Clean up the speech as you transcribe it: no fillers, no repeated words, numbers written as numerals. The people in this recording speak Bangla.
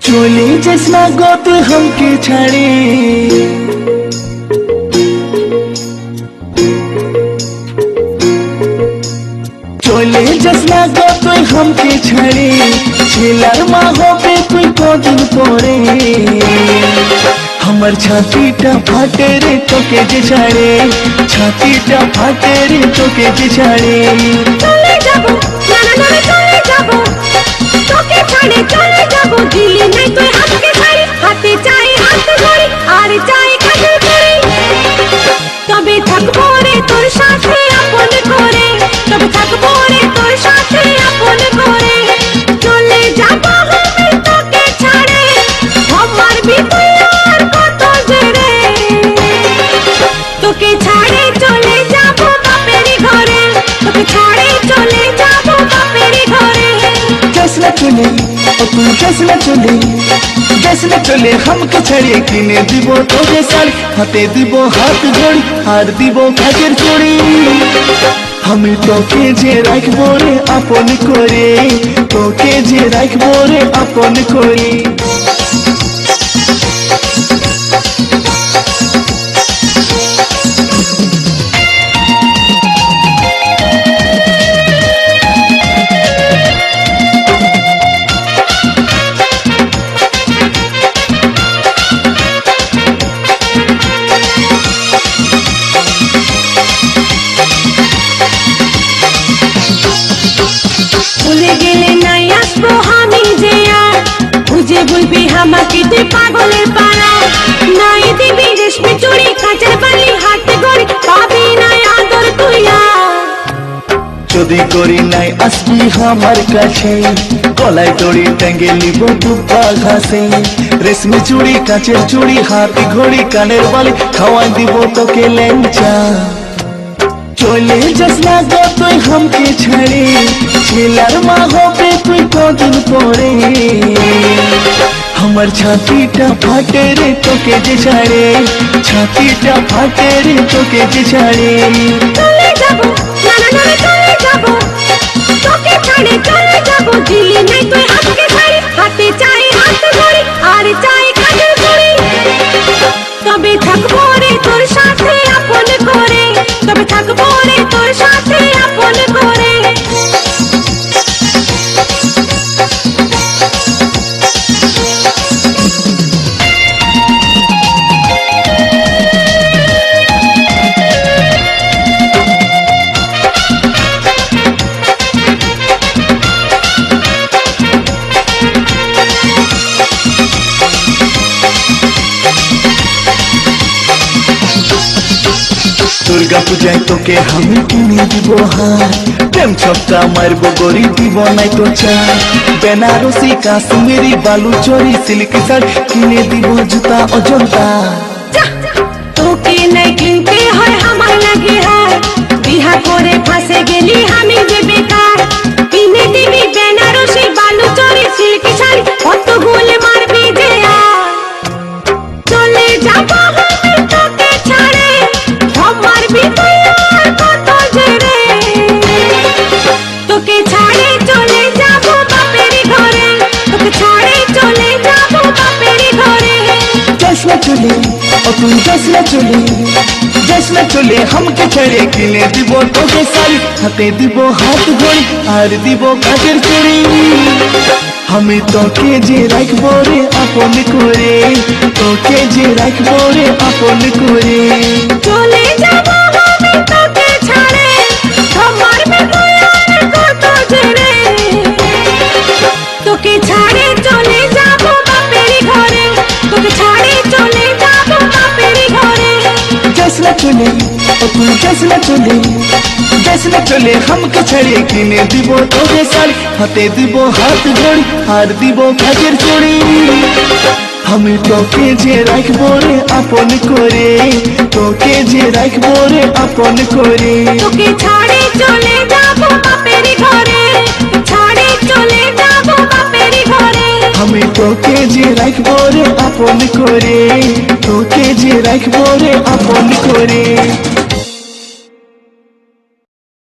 চলে যাস না গো তুই हमके ছাড়ে, চলে যাস না গো তুই हमके ছাড়ে, ছেলার মা হবে তুই কদিন পরে। আমার ছাতিটা ফাটে রে তোকে যে ছাড়ে, ছাতিটা ফাটে রে তোকে যে ছাড়ে। চলে যাবো না না না চলে যাবো, তোকে ছাড়ে চলে যাবো, দিলি নাই তুই হাতকে ছাড়ি, হাতে চাই হাত ধরি আর চাই কাজল করি, তবে থাকবো রে তোর সাথে আপন করে, তবে থাকবো রে তোর সাথে আপন করে। চলে যাবো আমি তোকে ছাড়ে, আমার ভিতরে আর কত জেরে, তোকে ছাড়ে চলে যাবো বাপের ঘরে, তোকে ছাড়ে চলে যাবো বাপের ঘরে। যাস না চলে ও তুই যাস না চলে, যাস না চলে हमके ছাড়ে, কিনে দিব তোকে শাড়ি, হাতে দিব হাত ঘড়ি আর দিব কাজের চুড়ি। আমি তোকে যে রাখবো রে আপন করে, তোকে যে রাখবো রে আপন করে। ভুলে গেলে নাই আসবো আমি যে আর, বুঝে বলবি আমাকে তুই পাগলের পাড়া, নাই দিবি রেশমি চুড়ি কাঁচের বালি হাতে গড়ি, পাবি নাই আদর তুই আর। যদি করি নাই আসবি আমার কাছে, গলায় দড়ি টাঙ্গে নিব দুপা ঘাসে, রেশমি চুড়ি কাঁচের চুড়ি হাতে ঘড়ি কানের বালি খাওয়াই দিব তোকে ল্যাংচা। চলে যাস না গো তুই हमके ছাড়ে, ছেলার মা হবে তুই কদিন পরে। আমার ছাতিটা ফাটে রে তোকে যে ছাড়ে, ছাতিটা ফাটে রে তোকে যে ছাড়ে। চলে যাবো না না না চলে যাবো, তোকে ছাড়ে চলে যাবো, দিলি নাই তুই হাতকে ছাড়ি, হাতে চাই হাত ধরি আর চাই কাজল করি, তবে থাকবো রে তোর সাথে আপন করে, তবে থাকবো রে তোর সাথে আপন করে। দুর্গা পূজায় তোকে আমি কিনে দিব হার, প্রেম ছপটা মারবো গড়ি দিব নাই তো চা, বেনারসি কাশ্মীরি বালুচরি সিল্ক শাড়ি কিনে দিব জুতা অজন্তা। তোকে নাই কিনতে হয় আমার লাগে হার, বিহা করে ফাঁসে গেলি আমি যে বেকার, কিনে দিবি বেনারসি বালুচরি সিল্ক শাড়ি, কত গোল মারবি যে আর। চলে যাবো আমি তোকে ছাড়ে, আমার ভিতরে আর কত জেরে, তোকে ছাড়ে চলে যাবো বাপের ঘরে, তোকে ছাড়ে চলে যাবো বাপের ঘরে। যাস না চলে ও তুই যাস না চলে, যাস না চলে हमके ছাড়ে, কিনে দিব তোকে শাড়ি, হাতে দিব হাত ঘড়ি আর দিব কাজের চুড়ি। আমি তোকে যে রাখবো রে আপন করে, তোকে যে রাখবো রে আপন করে। চলে যাবো আমি তোকে ছাড়ে, আমার ভিতরে আর কত জেরে, তোকে ছাড়ে চলে যাবো বাপের ঘরে, তোকে ছাড়ে চলে যাবো বাপের ঘরে। যাস না চলে ও তুই যাস না চলে, যাস না চলে हमके ছাড়ে, কিনে দিব তোকে শাড়ি, হাতে দিব হাত ঘড়ি আর দিব কাজের চুড়ি। আমি তোকে যে রাখবো রে আপন করে, তোকে যে রাখবো রে আপন করে। তোকে ছাড়ে চলে যাবো বাপের ঘরে, ছাড়ে চলে যাবো বাপের ঘরে। আমি তোকে যে রাখবো রে আপন করে, তোকে যে রাখবো রে আপন করে।